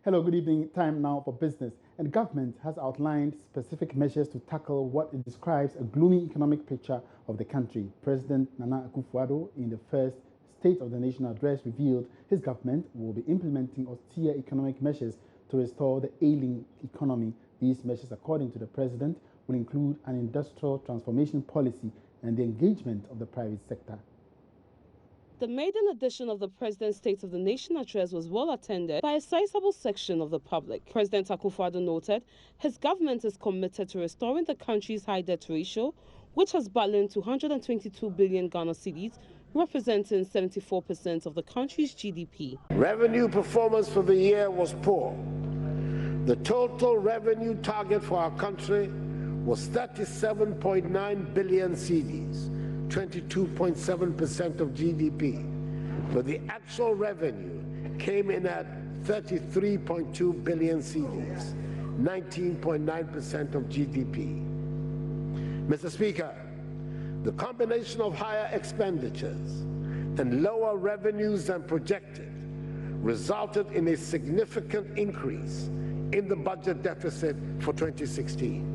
Hello, good evening. Time now for business. And government has outlined specific measures to tackle what it describes a gloomy economic picture of the country. President Nana Akufo-Addo, in the first State of the Nation address, revealed his government will be implementing austere economic measures to restore the ailing economy. These measures, according to the president, will include an industrial transformation policy and the engagement of the private sector. The maiden edition of the President's State of the Nation address was well attended by a sizable section of the public. President Akufo-Addo noted his government is committed to restoring the country's high debt ratio, which has ballooned to 122 billion Ghana cedis, representing 74% of the country's GDP. Revenue performance for the year was poor. The total revenue target for our country was 37.9 billion cedis. 22.7% of GDP, but the actual revenue came in at 33.2 billion cedis, 19.9% of GDP. Mr. Speaker, the combination of higher expenditures and lower revenues than projected resulted in a significant increase in the budget deficit for 2016.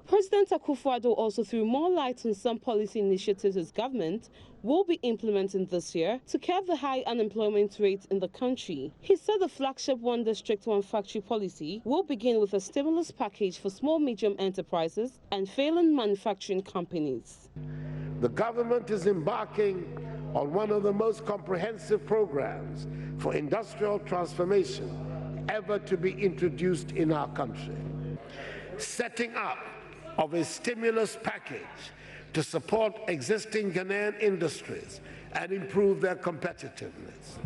President Akufo-Addo also threw more light on some policy initiatives his government will be implementing this year to curb the high unemployment rate in the country. He said the flagship One District, One Factory policy will begin with a stimulus package for small, medium enterprises and failing manufacturing companies. The government is embarking on one of the most comprehensive programs for industrial transformation ever to be introduced in our country, setting up of a stimulus package to support existing Ghanaian industries and improve their competitiveness.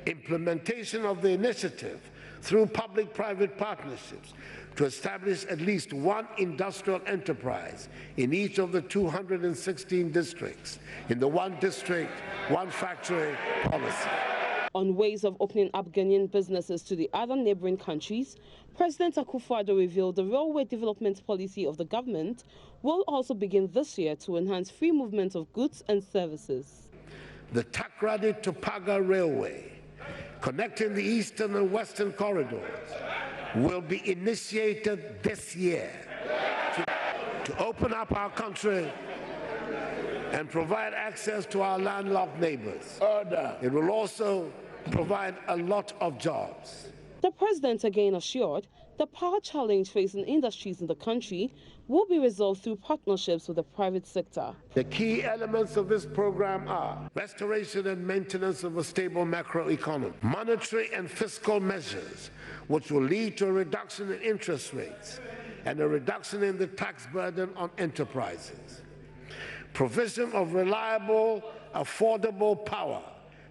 Implementation of the initiative through public-private partnerships to establish at least one industrial enterprise in each of the 216 districts in the One District, One Factory policy. On ways of opening up Ghanaian businesses to the other neighboring countries, President Akufo-Addo revealed the railway development policy of the government will also begin this year to enhance free movement of goods and services. The Takoradi to Paga Railway, connecting the eastern and western corridors, will be initiated this year to open up our country and provide access to our landlocked neighbors. It will also provide a lot of jobs. The president again assured the power challenge facing industries in the country will be resolved through partnerships with the private sector. The key elements of this program are restoration and maintenance of a stable macroeconomy, monetary and fiscal measures which will lead to a reduction in interest rates and a reduction in the tax burden on enterprises, provision of reliable, affordable power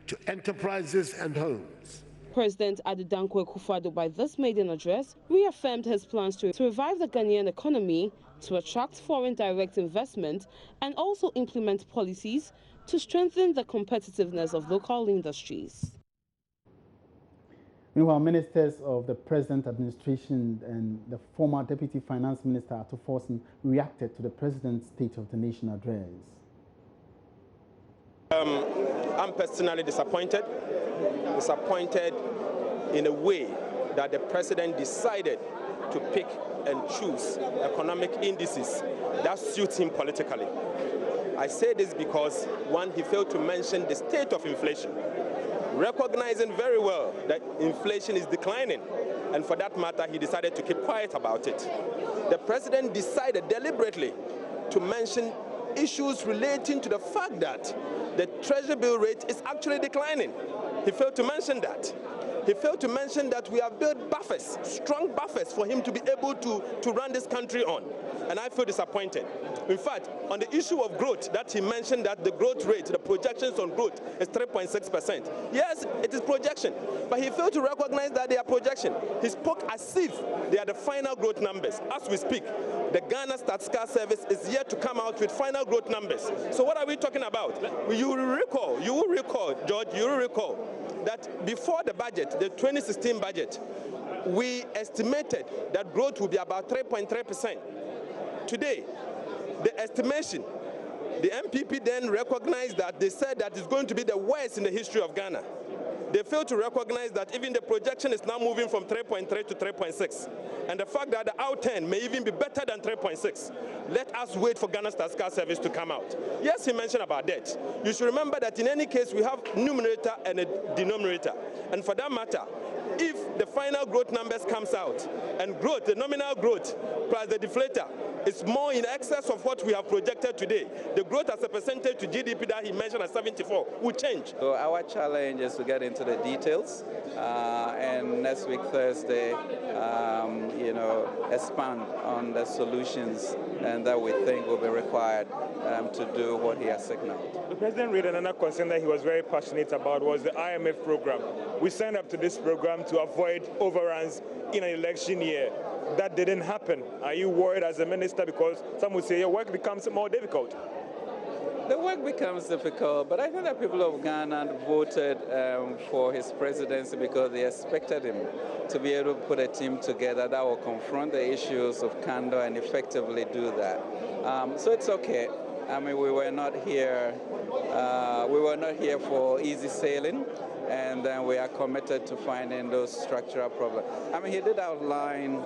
to enterprises and homes. President Addo Dankwa Akufo-Addo, by this maiden address, reaffirmed his plans to revive the Ghanaian economy, to attract foreign direct investment, and also implement policies to strengthen the competitiveness of local industries. Meanwhile, ministers of the present administration and the former Deputy Finance Minister Ato Forson reacted to the President's State of the Nation address. I'm personally disappointed in a way that the President decided to pick and choose economic indices that suit him politically. I say this because, one, he failed to mention the state of inflation, recognizing very well that inflation is declining, and for that matter, he decided to keep quiet about it. The President decided deliberately to mention issues relating to the fact that the Treasury bill rate is actually declining. He failed to mention that. He failed to mention that we have built buffers, strong buffers, for him to be able to run this country on. And I feel disappointed. In fact, on the issue of growth, that he mentioned that the growth rate, the projections on growth is 3.6%. Yes, it is projection, but he failed to recognize that they are projection. He spoke as if they are the final growth numbers. As we speak, the Ghana Statistical Service is yet to come out with final growth numbers. So what are we talking about? You will recall, George, you will recall that before the budget, the 2016 budget, we estimated that growth would be about 3.3%. Today, the estimation, the MPP then recognized that they said that it's going to be the worst in the history of Ghana. They fail to recognize that even the projection is now moving from 3.3 to 3.6. And the fact that the out 10 may even be better than 3.6. Let us wait for Ghana Statistical Service to come out. Yes, he mentioned about debt. You should remember that in any case, we have numerator and a denominator. And for that matter, if the final growth numbers comes out and growth, the nominal growth plus the deflator is more in excess of what we have projected today, the growth as a percentage to GDP that he mentioned at 74 will change. So our challenge is to get into the details and next week Thursday, expand on the solutions and that we think will be required to do what he has signaled. The President raised another concern that he was very passionate about was the IMF program. We signed up to this program to avoid overruns in an election year. That didn't happen. Are you worried as a minister? Because some would say your work becomes more difficult. The work becomes difficult, but I think that people of Ghana voted for his presidency because they expected him to be able to put a team together that will confront the issues of candor and effectively do that. So it's okay. I mean, we were not here for easy sailing, and then we are committed to finding those structural problems. I mean, he did outline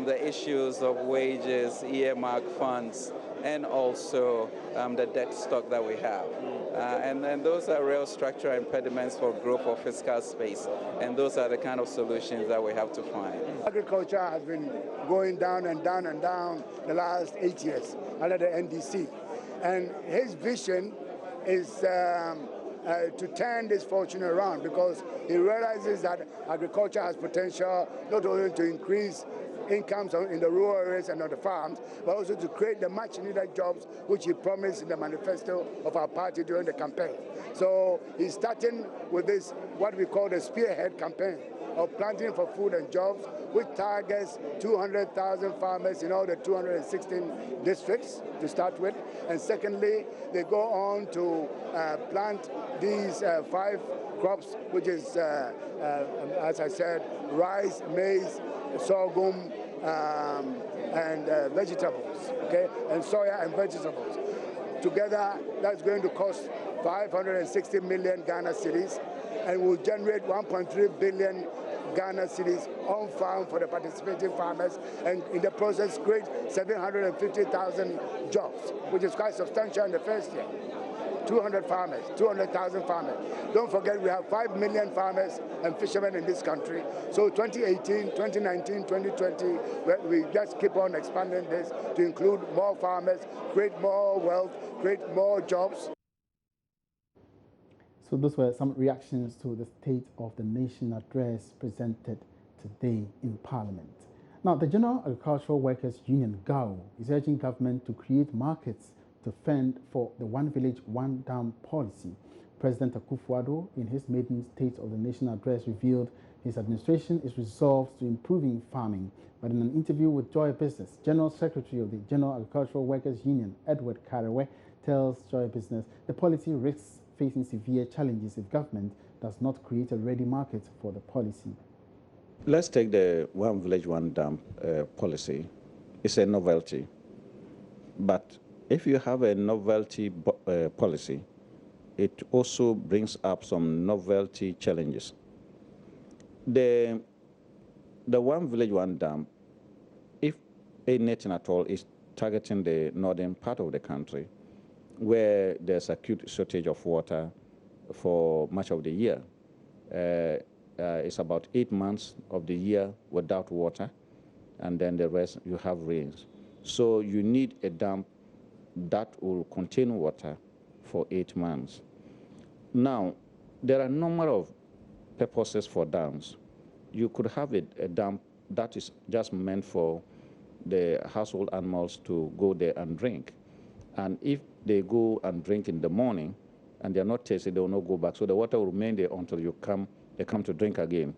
the issues of wages, earmark funds, and also the debt stock that we have. And those are real structural impediments for growth of fiscal space. And those are the kind of solutions that we have to find. Agriculture has been going down and down and down the last 8 years under the NDC. And his vision is to turn this fortune around because he realizes that agriculture has potential not only to increase incomes in the rural areas and on the farms, but also to create the much needed jobs which he promised in the manifesto of our party during the campaign. So he's starting with this, what we call the spearhead campaign of planting for food and jobs, which targets 200,000 farmers in all the 216 districts to start with. And secondly, they go on to plant these 5 crops, which is, as I said, rice, maize, sorghum, and vegetables, okay, and soya and vegetables. Together, that's going to cost 560 million Ghana cedis and will generate 1.3 billion Ghana cedis on farm for the participating farmers, and in the process create 750,000 jobs, which is quite substantial in the first year. 200,000 farmers. Don't forget we have 5 million farmers and fishermen in this country. So 2018, 2019, 2020, we just keep on expanding this to include more farmers, create more wealth, create more jobs. So those were some reactions to the State of the Nation address presented today in Parliament. Now, the General Agricultural Workers Union, GAU, is urging government to create markets to fend for the One Village, One Dam policy. President Akufo-Addo, in his maiden State of the Nation address, revealed his administration is resolved to improving farming. But in an interview with Joy Business, General Secretary of the General Agricultural Workers Union, Edward Karewe, tells Joy Business the policy risks facing severe challenges if government does not create a ready market for the policy. Let's take the One Village, One Dam policy. It's a novelty. But if you have a novelty policy, it also brings up some novelty challenges. The One Village, One Dam, if anything at all, is targeting the northern part of the country, where there's acute shortage of water for much of the year. It's about 8 months of the year without water, and then the rest you have rains. So you need a dam that will contain water for 8 months. Now, there are a number of purposes for dams. You could have a dam that is just meant for the household animals to go there and drink. And if they go and drink in the morning and they're not tasty, they will not go back. So the water will remain there until they come to drink again.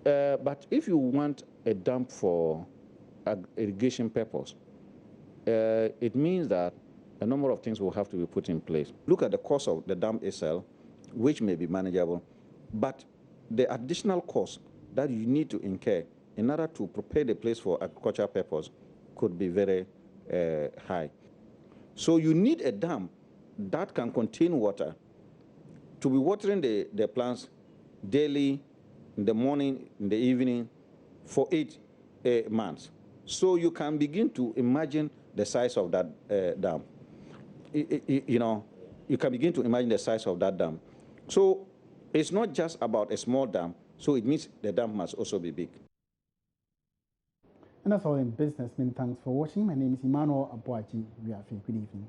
But if you want a dam for irrigation purpose, it means that a number of things will have to be put in place. Look at the cost of the dam itself, which may be manageable, but the additional cost that you need to incur in order to prepare the place for agricultural purpose could be very high. So you need a dam that can contain water to be watering the plants daily, in the morning, in the evening, for 8 months. So you can begin to imagine the size of that dam. You know, you can begin to imagine the size of that dam. So it's not just about a small dam, so it means the dam must also be big. And that's all in business. Many thanks for watching. My name is Emmanuel Abuaji. Good evening.